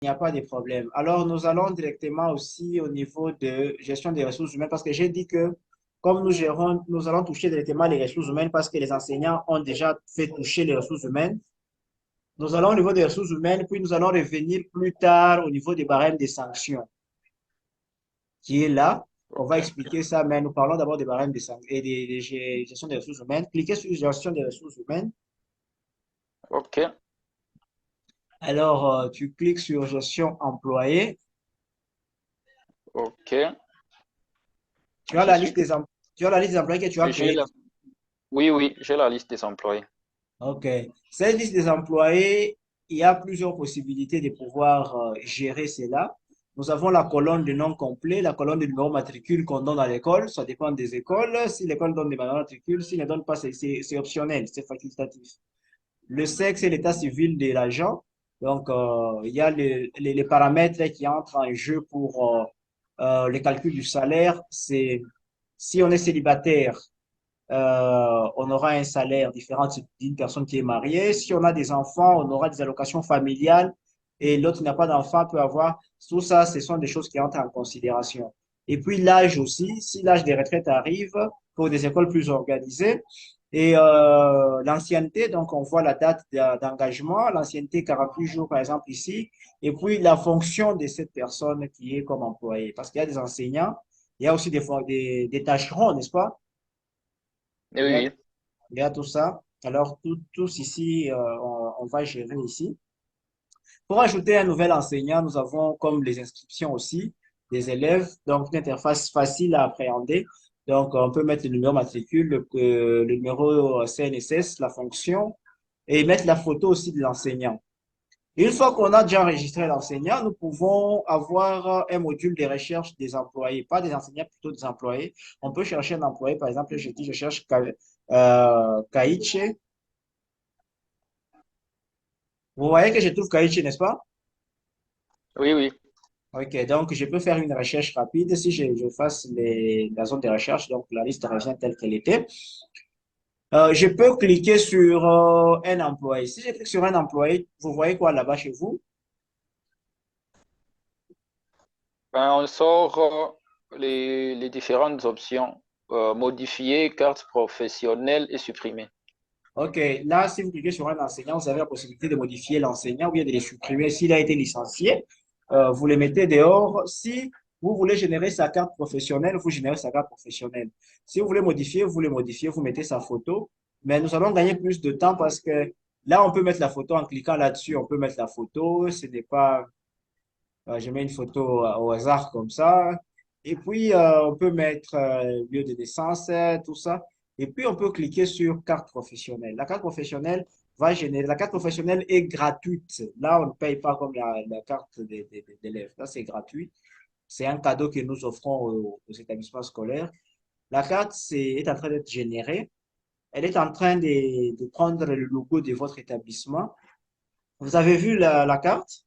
Il n'y a pas de problème. Alors, nous allons directement aussi au niveau de gestion des ressources humaines parce que j'ai dit que comme nous gérons, nous allons toucher directement les ressources humaines parce que les enseignants ont déjà fait toucher les ressources humaines. Nous allons au niveau des ressources humaines, puis nous allons revenir plus tard au niveau des barèmes des sanctions qui est là. On va Ok, expliquer ça, mais nous parlons d'abord des barèmes des sanctions et des gestion des ressources humaines. Cliquez sur gestion des ressources humaines. ok, Alors, tu cliques sur gestion employée. ok. Tu as J'y la liste suis. tu as la liste des employés que tu as J'ai créés. la... Oui, oui, j'ai la liste des employés. OK. Cette liste des employés, il y a plusieurs possibilités de pouvoir gérer cela. Nous avons la colonne de nom complet, la colonne de numéro matricule qu'on donne à l'école. Ça dépend des écoles. Si l'école donne des numéros matricules, s'il ne donne pas, c'est optionnel, c'est facultatif. Le sexe et l'état civil de l'agent. Donc, il y a les paramètres qui entrent en jeu pour le calcul du salaire. C'est si on est célibataire, on aura un salaire différent d'une personne qui est mariée. Si on a des enfants, on aura des allocations familiales et l'autre qui n'a pas d'enfant peut avoir. Tout ça, ce sont des choses qui entrent en considération. Et puis l'âge aussi, si l'âge des retraites arrive pour des écoles plus organisées, et l'ancienneté, donc on voit la date d'engagement, l'ancienneté 48 jours par exemple ici, et puis la fonction de cette personne qui est comme employée. Parce qu'il y a des enseignants, il y a aussi des tâcherons, n'est-ce pas? Oui, Il y a oui. il y a tout ça. Alors, tous ici, on va gérer ici. Pour ajouter un nouvel enseignant, nous avons comme les inscriptions aussi des élèves, donc une interface facile à appréhender. Donc, on peut mettre le numéro matricule, le numéro CNSS, la fonction, et mettre la photo aussi de l'enseignant. Une fois qu'on a déjà enregistré l'enseignant, nous pouvons avoir un module de recherche des employés, pas des enseignants, plutôt des employés. On peut chercher un employé, par exemple, je dis, je cherche Kaiche. Vous voyez que je trouve Kaichi, n'est-ce pas? Oui, oui. Ok, donc je peux faire une recherche rapide. Si je fasse la zone de recherche, donc la liste revient telle qu'elle était. Je peux cliquer sur un employé. Si je clique sur un employé, vous voyez quoi là-bas chez vous? Ben, on sort les différentes options. Modifier, carte professionnelle et supprimer. Ok, là, si vous cliquez sur un enseignant, vous avez la possibilité de modifier l'enseignant ou bien de le supprimer s'il a été licencié. Vous le mettez dehors. Si vous voulez générer sa carte professionnelle, vous générez sa carte professionnelle. Si vous voulez modifier, vous le modifiez, vous mettez sa photo. Mais nous allons gagner plus de temps parce que là, on peut mettre la photo en cliquant là-dessus, on peut mettre la photo. Ce n'est pas, je mets une photo au hasard comme ça. Et puis, on peut mettre lieu de naissance, tout ça. Et puis, on peut cliquer sur carte professionnelle. La carte professionnelle va générer. La carte professionnelle est gratuite. Là, on ne paye pas comme la carte d'élèves. Là, c'est gratuit. C'est un cadeau que nous offrons aux établissements scolaires. La carte est en train d'être générée. Elle est en train de prendre le logo de votre établissement. Vous avez vu la carte?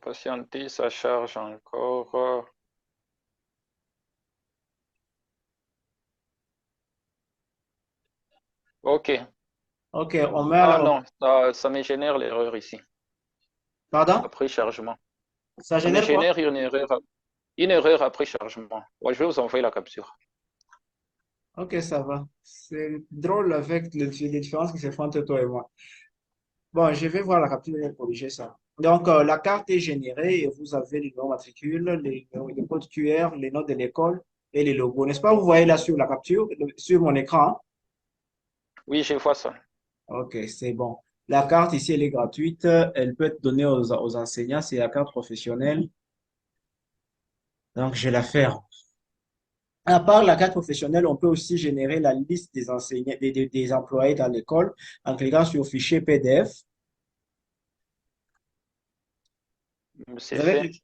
Patienter, ça charge encore. Ok. OK, on met Ah alors. non, ça me génère l'erreur ici. Pardon? Après chargement. Ça Ça me génère quoi? génère une erreur après chargement. Ouais, je vais vous envoyer la capture. Ok, ça va. C'est drôle avec les différences qui se font entre toi et moi. Bon, je vais voir la capture et corriger ça. Donc, la carte est générée et vous avez le numéro matricule, les codes QR, les notes de l'école et les logos. N'est-ce pas? Vous voyez là sur la capture, sur mon écran. Oui, je vois ça. Ok, c'est bon. La carte ici, elle est gratuite. Elle peut être donnée aux enseignants. C'est la carte professionnelle. Donc, je vais la faire. À part la carte professionnelle, on peut aussi générer la liste des enseignants, des employés dans l'école en cliquant sur Fichier PDF. Vous C'est avez fait. cliqué.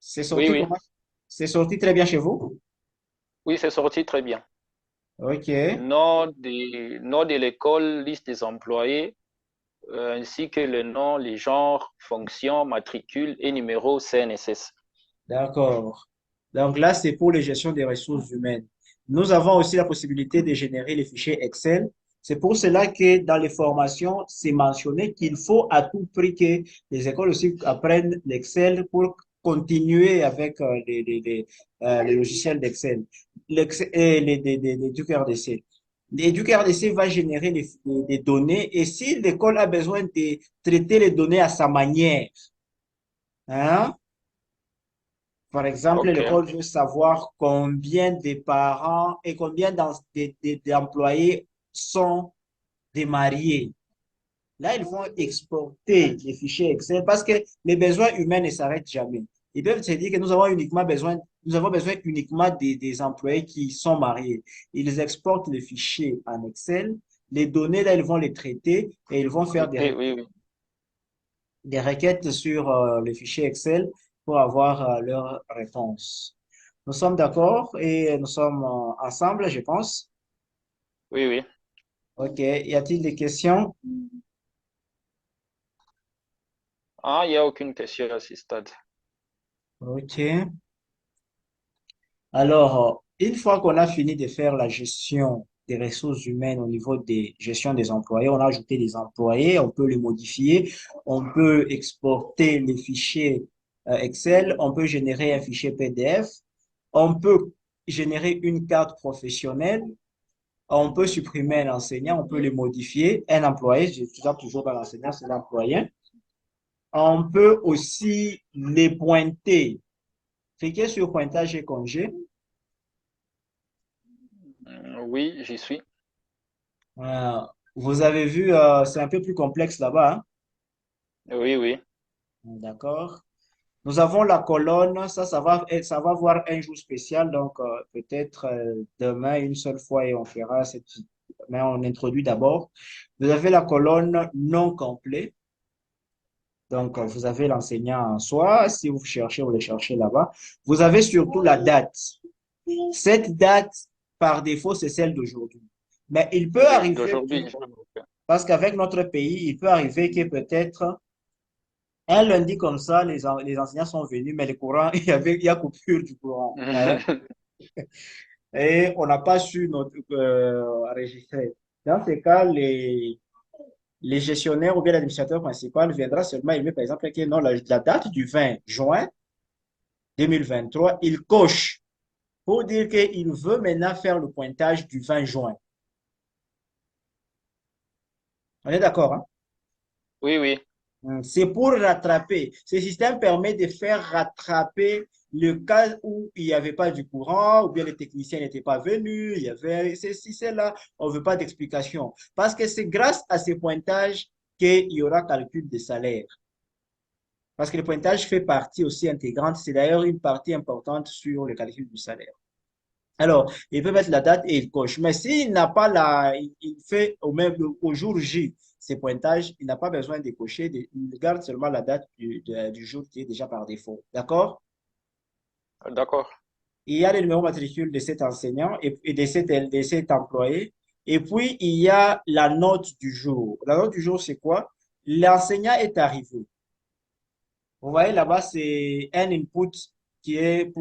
C'est Oui, sorti oui. comment? C'est sorti très bien chez vous? Oui, c'est sorti très bien. Ok, Nom de l'école, liste des employés, ainsi que le nom, les genres, fonctions, matricule et numéro CNSS. d'accord. Donc là, c'est pour les gestions des ressources humaines. Nous avons aussi la possibilité de générer les fichiers Excel. C'est pour cela que dans les formations, c'est mentionné qu'il faut à tout prix que les écoles aussi apprennent l'Excel pour continuer avec les logiciels d'Excel. Et du QRDC. Du QRDC va générer des données et si l'école a besoin de traiter les données à sa manière, hein, par exemple, OK. l'école veut savoir combien de parents et combien d'employés sont des mariés. Là, ils vont exporter les fichiers Excel parce que les besoins humains ne s'arrêtent jamais. Ils peuvent se dire que nous avons besoin uniquement des employés qui sont mariés. Ils exportent les fichiers en Excel. Les données, là, ils vont les traiter et ils vont faire Oui, oui, oui. des requêtes sur le fichier Excel pour avoir leur réponse. Nous sommes d'accord et nous sommes ensemble, je pense. Oui, oui. OK. Y a-t-il des questions? Ah, il n'y a aucune question à ce stade. OK. Alors, une fois qu'on a fini de faire la gestion des ressources humaines au niveau des gestion des employés, on a ajouté des employés, on peut les modifier, on peut exporter les fichiers Excel, on peut générer un fichier PDF, on peut générer une carte professionnelle, on peut supprimer un enseignant, on peut les modifier. Un employé, je suis toujours dans l'enseignant, c'est l'employé. On peut aussi les pointer. Cliquez sur pointage et congé. Oui, j'y suis. Euh, Vous avez vu, c'est un peu plus complexe là-bas, hein? Oui, oui. D'accord. Nous avons la colonne, ça va avoir un jour spécial, donc peut-être demain une seule fois et on fera cette, mais on introduit d'abord. Vous avez la colonne non complet, donc vous avez l'enseignant en soi, si vous cherchez, vous le cherchez là-bas. Vous avez surtout la date. Cette date, par défaut, c'est celle d'aujourd'hui. Mais il peut Oui, arriver, d'aujourd'hui. parce qu'avec notre pays, il peut arriver que peut-être un lundi comme ça, les enseignants sont venus, mais le courant, il y a coupure du courant, hein, et on n'a pas su enregistrer. Dans ces cas, les gestionnaires ou bien l'administrateur principal viendra seulement, il met par exemple que non, la date du 20 juin 2023, il coche pour dire qu'il veut maintenant faire le pointage du 20 juin. On est d'accord, hein? Oui, oui. C'est pour rattraper. Ce système permet de faire rattraper le cas où il n'y avait pas du courant, ou bien les techniciens n'étaient pas venus, il y avait ceci, cela, on ne veut pas d'explication. Parce que c'est grâce à ces pointages qu'il y aura calcul des salaires. Parce que le pointage fait partie aussi intégrante, c'est d'ailleurs une partie importante sur le calcul du salaire. Alors, il peut mettre la date et il coche. Mais s'il n'a pas il fait au jour J ses pointages, il n'a pas besoin de cocher, il garde seulement la date du jour qui est déjà par défaut. D'accord? D'accord. Il y a le numéro matricule de cet enseignant et de cet employé. Et puis, il y a la note du jour. La note du jour, c'est quoi? L'enseignant est arrivé. Vous voyez là-bas, c'est un input qui est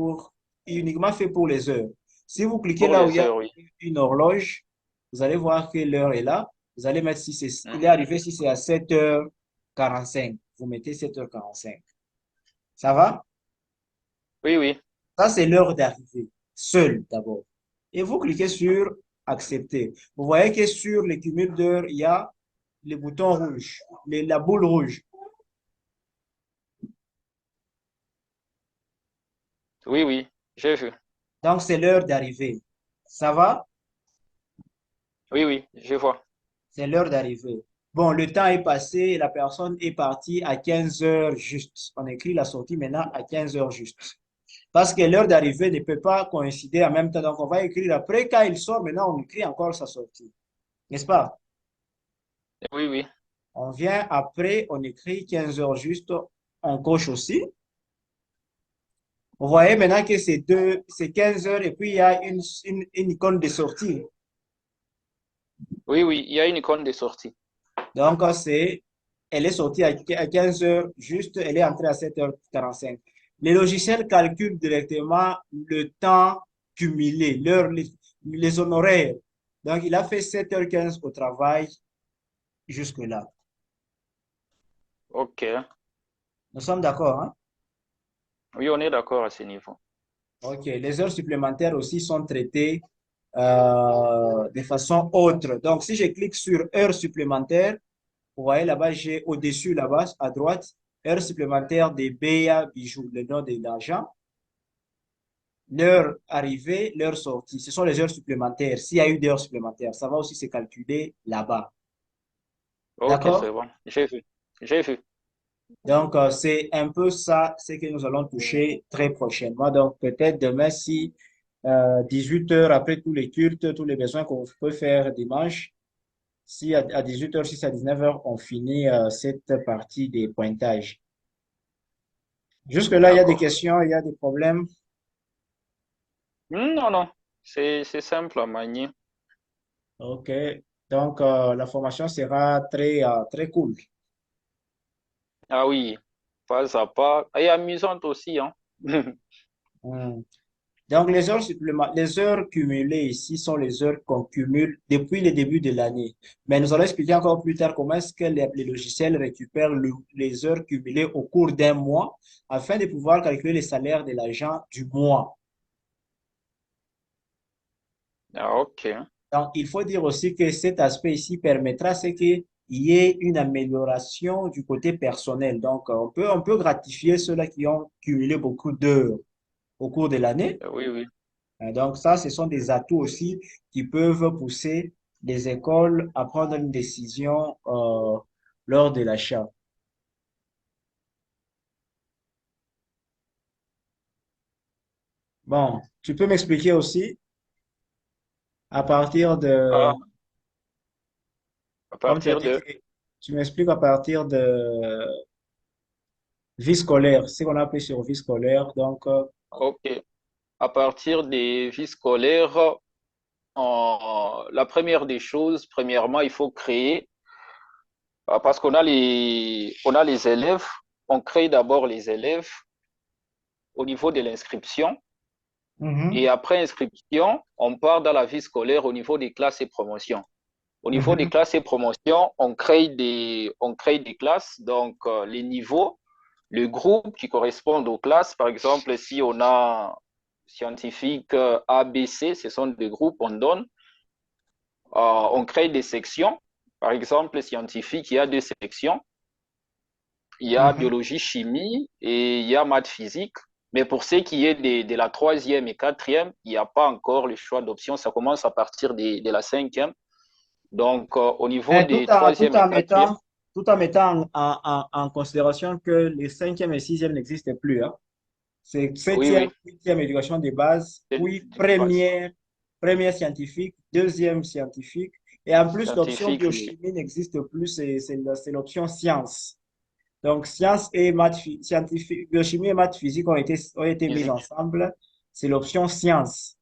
uniquement fait pour les heures. Si vous cliquez Pour là où il les y a heures, oui. une horloge, vous allez voir que l'heure est là. Vous allez mettre si il est Mhm. arrivé si c'est à 7h45. Vous mettez 7h45. Ça va? Oui, oui. Ça, c'est l'heure d'arrivée. Seul d'abord. Et vous cliquez sur accepter. Vous voyez que sur le cumul d'heures, il y a le bouton rouge, la boule rouge. Oui, oui. J'ai vu. Donc, c'est l'heure d'arrivée. Ça va? Oui, oui. Je vois. C'est l'heure d'arrivée. Bon, le temps est passé, la personne est partie à 15 heures juste. On écrit la sortie maintenant à 15 heures juste. Parce que l'heure d'arrivée ne peut pas coïncider en même temps. Donc, on va écrire après, quand il sort, maintenant, on écrit encore sa sortie. N'est-ce pas? Oui, oui. On vient après, on écrit 15 heures juste, on coche aussi. Vous voyez maintenant que c'est 15 heures et puis il y a une icône de sortie. Oui, oui. Il y a une icône de sortie. Donc, elle est sortie à 15 heures juste, elle est entrée à 7h45. Les logiciels calculent directement le temps cumulé, les honoraires. Donc, il a fait 7h15 au travail jusque-là. Ok. Nous sommes d'accord, hein? Oui, on est d'accord à ce niveau. OK. Les heures supplémentaires aussi sont traitées de façon autre. Donc, si je clique sur heures supplémentaires, vous voyez là-bas, j'ai au-dessus, là-bas, à droite, heures supplémentaires des BA bijoux, le nom de l'argent, l'heure arrivée, l'heure sortie. Ce sont les heures supplémentaires. S'il y a eu d'heures supplémentaires, ça va aussi se calculer là-bas. Ok, c'est D'accord? bon. J'ai vu. J'ai vu. Donc, c'est un peu ça, ce que nous allons toucher très prochainement. Donc, peut-être demain, si 18 heures après tous les cultes, tous les besoins qu'on peut faire dimanche, si à 18 heures, si à 19 heures, on finit cette partie des pointages. Jusque-là, il y a des D'accord. questions, il y a des problèmes. Non, non. C'est simple à manier. OK. Donc, la formation sera très cool. Ah oui. Pas à pas. Et amusante aussi, hein. Hmm. Donc, les heures cumulées ici sont les heures qu'on cumule depuis le début de l'année. Mais nous allons expliquer encore plus tard comment est-ce que les logiciels récupèrent les heures cumulées au cours d'un mois afin de pouvoir calculer le salaire de l'agent du mois. Ah, ok. Donc, il faut dire aussi que cet aspect ici permettra c'est qu'il y ait une amélioration du côté personnel. Donc, on peut gratifier ceux-là qui ont cumulé beaucoup d'heures au cours de l'année. Oui, oui. Donc ça, ce sont des atouts aussi qui peuvent pousser les écoles à prendre une décision lors de l'achat. Bon, tu peux m'expliquer aussi à partir Ah, de, à comme tu as partir dit, de. tu m'expliques à partir de vie scolaire, ce qu'on a appelé sur vie scolaire. Donc, Ok. À partir des vies scolaires, la première des choses, premièrement, il faut créer, parce on a les élèves, on crée d'abord les élèves au niveau de l'inscription. mhm, Et après inscription, on part dans la vie scolaire au niveau des classes et promotions. Au niveau des mhm, classes et promotions, on crée des classes, donc les niveaux, le groupe qui correspond aux classes. Par exemple, si on a scientifique A, B, C, ce sont des groupes, on donne. On crée des sections. Par exemple, scientifique, il y a deux sections. Il y a mhm. biologie, chimie et il y a maths, physique. Mais pour ce qui est de la troisième et quatrième, il n'y a pas encore le choix d'option. Ça commence à partir de la cinquième. Donc, au niveau Mais des troisième et quatrième, tout en mettant en considération que les cinquièmes et sixièmes n'existent plus, hein. C'est oui, septième, oui, huitième éducation de base, c'est puis de base. première scientifique, deuxième scientifique. Et en plus, l'option Scientifique, oui. biochimie n'existe plus, c'est l'option sciences. Donc, sciences et maths, scientifique, biochimie et maths physique ont été mises Physique. ensemble. C'est l'option sciences.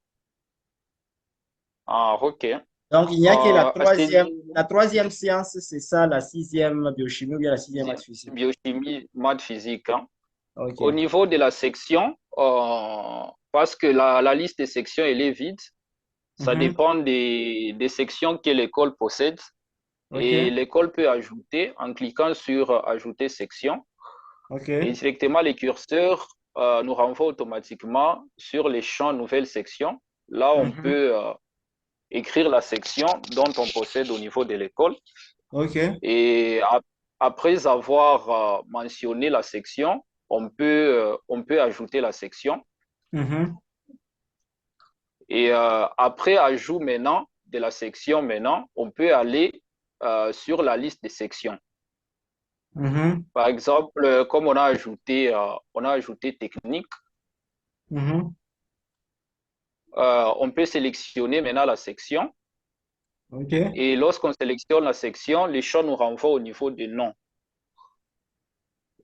Ah, ok. Donc, il n'y a que À ce niveau, la troisième science, c'est ça, la sixième biochimie ou bien la sixième maths physique. biochimie, maths, physique, hein. Au OK. niveau de la section, parce que la liste des sections, elle est vide, ça Mhm. dépend des sections que l'école possède. Et OK. l'école peut ajouter, en cliquant sur Ajouter section, et OK. directement les curseurs nous renvoient automatiquement sur les champs Nouvelle section. Là, on Mhm. peut écrire la section dont on possède au niveau de l'école. OK. Et après avoir mentionné la section, on peut ajouter la section. Mhm. Et après ajout maintenant de la section maintenant, on peut aller sur la liste des sections. Mhm. Par exemple, comme on a ajouté technique, Mhm. on peut sélectionner maintenant la section. OK. Et lorsqu'on sélectionne la section, les champs nous renvoient au niveau du nom.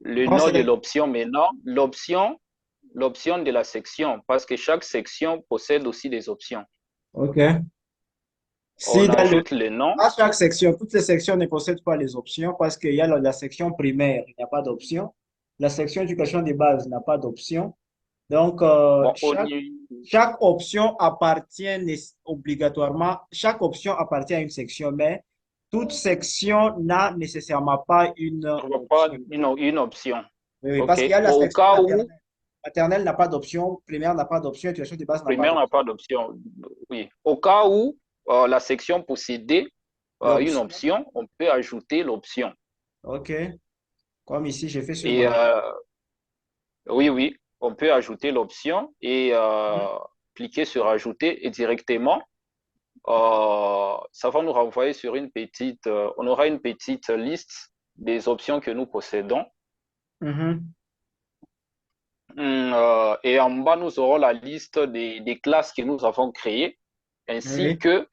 Le Bon, nom de l'option maintenant, l'option de la section, parce que chaque section possède aussi des options. OK. Si On dans le, ajoute le nom. à chaque section, toutes les sections ne possèdent pas les options parce qu'il y a la section primaire, il n'y a pas d'option. La section éducation de base n'a pas d'option. Donc, Bon, au niveau, chaque option appartient obligatoirement, chaque option appartient à une section, mais toute section n'a nécessairement pas une on voit pas option. une option. Oui, oui, OK. parce qu'il y a la Bon, au section cas où, maternelle. Maternelle n'a pas d'option, primaire n'a pas d'option, éducation de base n'a pas primaire n'a d'option. pas d'option. Oui. Au cas où la section possédait une L'option, option, on peut ajouter l'option. OK. Comme ici, j'ai fait sur Et mon écran. oui, oui, on peut ajouter l'option et Mhm. cliquer sur ajouter et directement, ça va nous renvoyer sur une petite, on aura une petite liste des options que nous possédons. Mhm. Et en bas, nous aurons la liste des classes que nous avons créées, ainsi Oui. que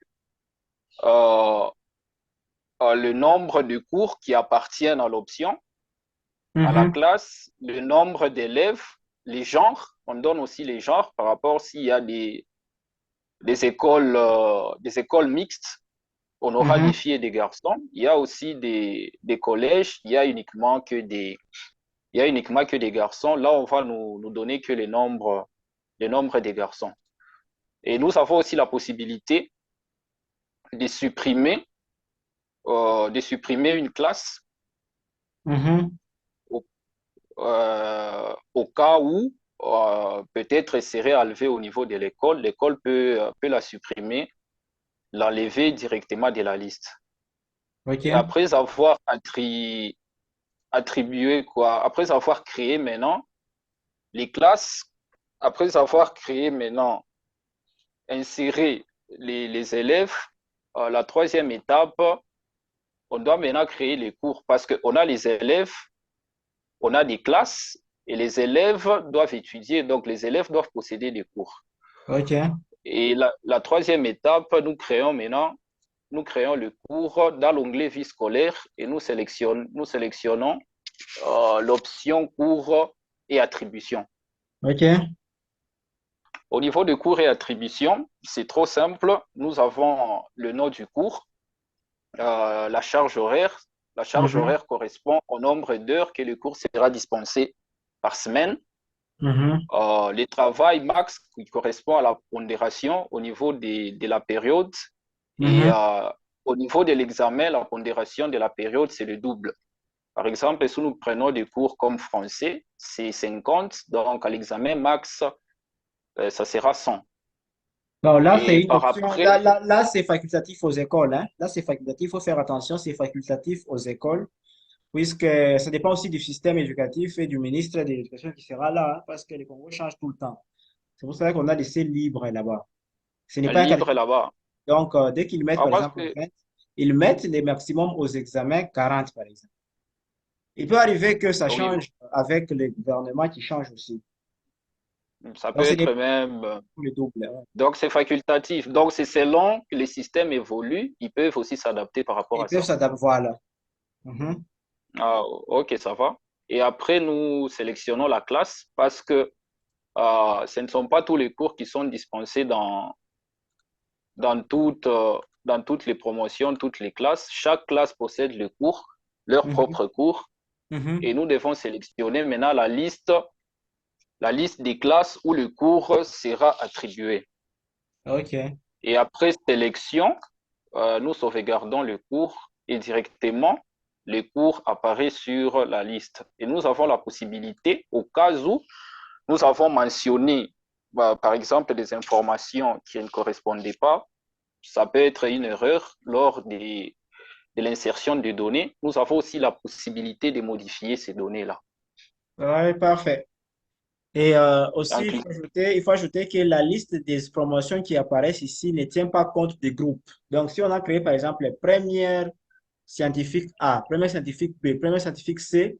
euh, le nombre de cours qui appartiennent à l'option, à la Mhm. classe, le nombre d'élèves, les genres. On donne aussi les genres par rapport s'il y a des écoles mixtes, on aura des Mhm. filles et des garçons. Il y a aussi des collèges, il y a uniquement que des garçons. Là, on va nous donner que les nombres des garçons. Et nous avons aussi la possibilité de de supprimer une classe Mhm. au, au cas où peut-être elle serait enlevée au niveau de l'école. L'école peut la supprimer, l'enlever directement de la liste. Et OK. après avoir attribué quoi, après avoir créé maintenant les classes, après avoir créé maintenant, inséré les élèves, la troisième étape, on doit maintenant créer les cours parce qu'on a les élèves, on a des classes et les élèves doivent étudier, donc les élèves doivent posséder des cours. OK. Et la troisième étape, nous créons le cours dans l'onglet vie scolaire et nous sélectionnons l'option cours et attribution. OK. Au niveau de cours et attribution, c'est trop simple. Nous avons le nom du cours, la charge horaire. La charge Mhm. horaire correspond au nombre d'heures que le cours sera dispensé par semaine. Mhm. Le travail max qui correspond à la pondération au niveau de la période. Et Mhm. au niveau de l'examen, la pondération de la période, c'est le double. Par exemple, si nous prenons des cours comme français, c'est 50, donc à l'examen max, ça sera 100. Bon, là, c'est Et une par option. après, Là, c'est facultatif aux écoles, hein. Là, c'est facultatif. Il faut faire attention, c'est facultatif aux écoles, puisque ça dépend aussi du système éducatif et du ministre de l'Éducation qui sera là, hein, parce que les Congo changent tout le temps. C'est pour ça qu'on a laissé libre là-bas. Ce n'est pas un libre calcul. là-bas. Donc, dès qu'ils mettent, Ah, par parce exemple, que, 20, ils mettent les maximums aux examens 40, par exemple. Il peut arriver que ça oui, change avec le gouvernement qui change aussi. ça peut Donc, ce n'est être pas même. le double, hein. Donc, c'est facultatif. Donc, c'est selon que les systèmes évoluent, ils peuvent aussi s'adapter par rapport Ils à peuvent ça. s'adapter. Voilà. Mhm. Ah, ok, ça va. Et après, nous sélectionnons la classe parce que ce ne sont pas tous les cours qui sont dispensés dans toutes les promotions, toutes les classes. Chaque classe possède le cours, leur Mhm. propre cours, et Mhm. nous devons sélectionner maintenant la liste des classes où le cours sera attribué. OK. Et après sélection, nous sauvegardons le cours et directement, le cours apparaît sur la liste. Et nous avons la possibilité, au cas où nous avons mentionné, par exemple, des informations qui ne correspondaient pas, ça peut être une erreur de l'insertion des données. Nous avons aussi la possibilité de modifier ces données-là. Ouais, parfait. Et aussi, En clic- il faut ajouter que la liste des promotions qui apparaissent ici ne tient pas compte des groupes. Donc, si on a créé, par exemple, les premières scientifiques A, première scientifique B, première scientifique C,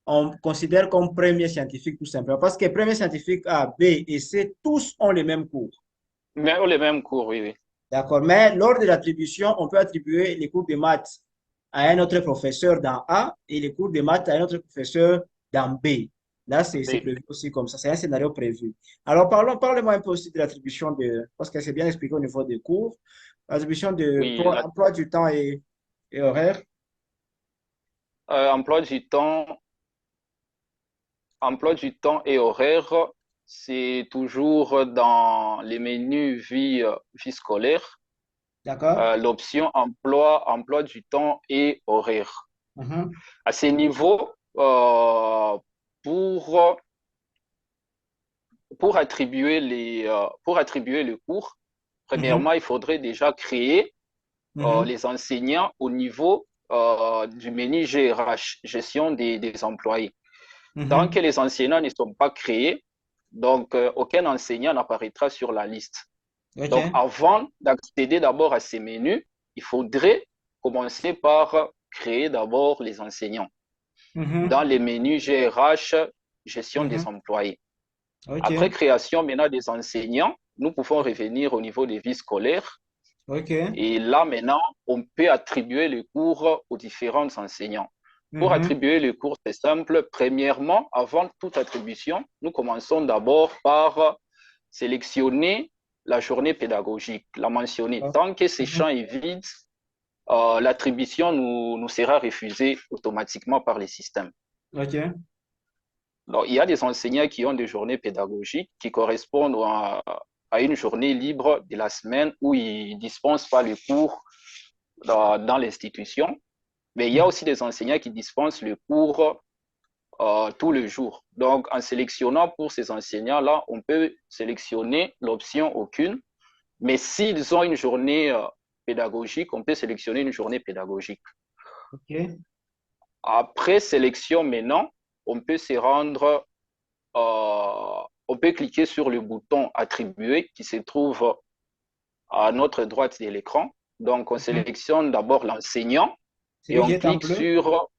on considère comme premier scientifique tout simplement. Parce que premier scientifique A, B et C, tous ont les mêmes cours. Mais les mêmes cours, oui, oui. D'accord. Mais lors de l'attribution, on peut attribuer les cours de maths à un autre professeur dans A et les cours de maths à un autre professeur dans B. Là, c'est B. prévu aussi comme ça. C'est un scénario prévu. Alors, parlez-moi un peu aussi de l'attribution de, parce que c'est bien expliqué au niveau des cours, l'attribution de Oui, emploi du temps et horaire. emploi du temps et horaire. c'est toujours dans les menus vie scolaire, D'accord? l'option emploi du temps et horaire. Mhm, À ce niveau, pour, pour attribuer le cours, mhm, premièrement, il faudrait déjà créer mhm, les enseignants au niveau du menu GRH, gestion des employés. Tant mhm. que les enseignants ne sont pas créés, donc aucun enseignant n'apparaîtra sur la liste. Donc, OK. avant d'accéder d'abord à ces menus, il faudrait commencer par créer d'abord les enseignants Mhm, dans les menus GRH, gestion des mhm. employés. Après OK. création maintenant des enseignants, nous pouvons revenir au niveau des vies scolaires. OK. Et là, maintenant, on peut attribuer le cours aux différents enseignants. Pour Mhm. attribuer le cours, c'est simple. Premièrement, avant toute attribution, nous commençons d'abord par sélectionner la journée pédagogique, la mentionner. Oh, Tant que ce mhm. champ est vide, l'attribution nous sera refusée automatiquement par les systèmes. OK. Donc, il y a des enseignants qui ont des journées pédagogiques qui correspondent à une journée libre de la semaine où ils ne dispensent pas le cours dans l'institution. Mais il y a Mhm. aussi des enseignants qui dispensent le cours tous les jours. Donc, en sélectionnant pour ces enseignants-là, on peut sélectionner l'option aucune. Mais s'ils ont une journée pédagogique, on peut sélectionner une journée pédagogique. OK. Après sélection maintenant, on peut se rendre, on peut cliquer sur le bouton attribuer qui se trouve à notre droite de l'écran. Donc, on Mhm. sélectionne d'abord l'enseignant et Celui qui on est en clique bleu? sur,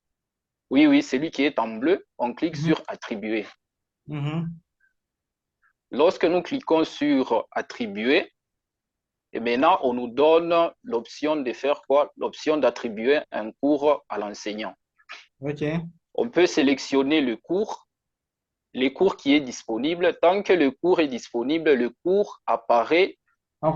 oui, oui, celui qui est en bleu, on clique Mhm. sur attribuer. Mhm. Lorsque nous cliquons sur attribuer, et maintenant, on nous donne l'option de faire quoi? L'option d'attribuer un cours à l'enseignant. OK. On peut sélectionner les cours qui est disponible. Tant que le cours est disponible, le cours apparaît. Euh, On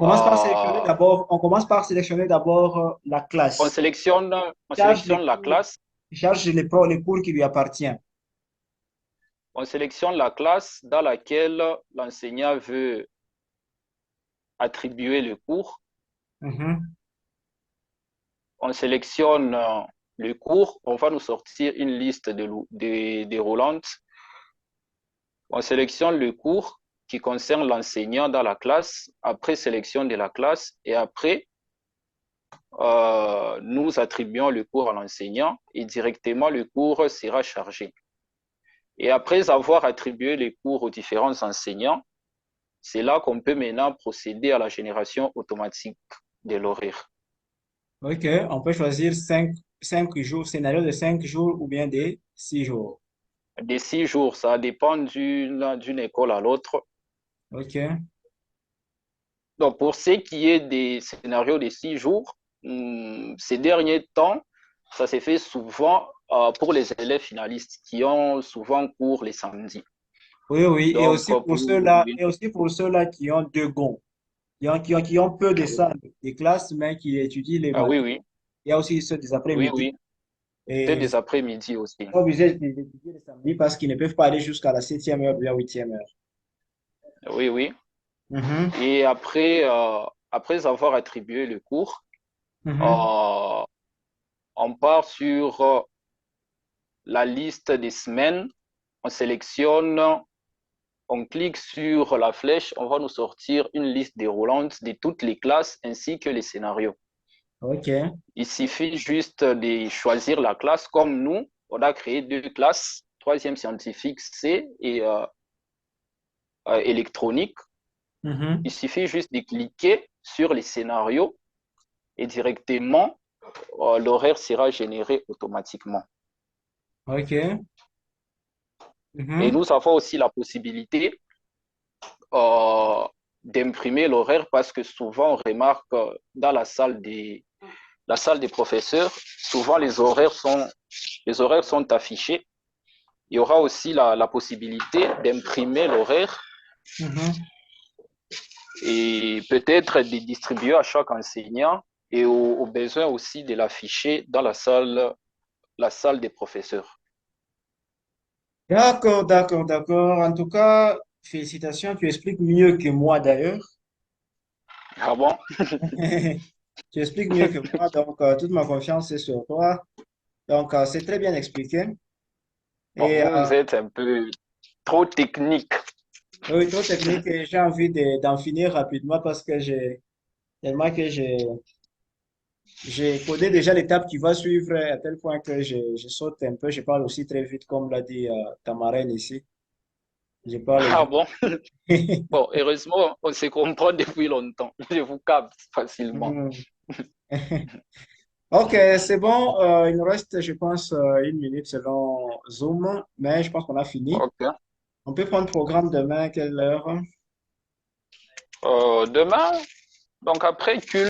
commence par sélectionner d'abord la on classe. sélectionne, on Charge les sélectionne la cours, classe. charge les cours qui lui appartiennent. On sélectionne la classe dans laquelle l'enseignant veut attribuer le cours. Mhm. On sélectionne le cours. On va nous sortir une liste déroulante. On sélectionne le cours qui concerne l'enseignant dans la classe, après sélection de la classe et après, nous attribuons le cours à l'enseignant et directement le cours sera chargé. Et après avoir attribué les cours aux différents enseignants, c'est là qu'on peut maintenant procéder à la génération automatique de l'horaire. OK. On peut choisir cinq jours, scénario de 5 jours ou bien de 6 jours. Des 6 jours, ça dépend d'une école à l'autre. OK. Donc, pour ce qui est des scénarios de 6 jours, ces derniers temps, ça s'est fait souvent pour les élèves finalistes qui ont souvent cours les samedis. Oui, oui. Donc, Et aussi pour ceux-là qui ont deux gonds, qui ont peu de salles de classe, mais qui étudient les ah oui, matins. oui, Il y a aussi ceux des oui, après-midi. oui, c'est Et ils des après-midi aussi. sont obligés d'étudier le samedi parce qu'ils ne peuvent pas aller jusqu'à la 7e heure ou la 8e heure. Oui, oui. Mhm, Et après avoir attribué le cours, mhm. euh, on part sur la liste des semaines, on sélectionne, on clique sur la flèche, on va nous sortir une liste déroulante de toutes les classes ainsi que les scénarios. OK. Il suffit juste de choisir la classe comme nous. On a créé deux classes, troisième scientifique C et électronique. Mhm. Il suffit juste de cliquer sur les scénarios et directement, l'horaire sera généré automatiquement. OK. Et Mhm. nous avons aussi la possibilité euh, d'imprimer l'horaire parce que souvent on remarque dans la salle des professeurs, souvent les horaires sont affichés. Il y aura aussi la possibilité d'imprimer l'horaire Mhm. et peut-être de distribuer à chaque enseignant et au besoin aussi de l'afficher dans la salle des professeurs. D'accord, d'accord, d'accord. En tout cas, Félicitations, tu expliques mieux que moi d'ailleurs. Ah bon? Tu expliques mieux que moi, donc toute ma confiance est sur toi. Donc, c'est très bien expliqué. Bon, Et vous êtes un peu trop technique. oui, trop technique et j'ai envie d'en finir rapidement parce que tellement que j'ai codé déjà l'étape qui va suivre à tel point que je saute un peu. Je parle aussi très vite, comme l'a dit ta marraine ici. Je parle Ah vite. bon? Bon, heureusement, on se comprend depuis longtemps. Je vous capte facilement. Mhm. Ok, c'est bon. Il nous reste, je pense, 1 minute selon Zoom, mais je pense qu'on a fini. OK. On peut prendre le programme demain, quelle heure? Demain, donc après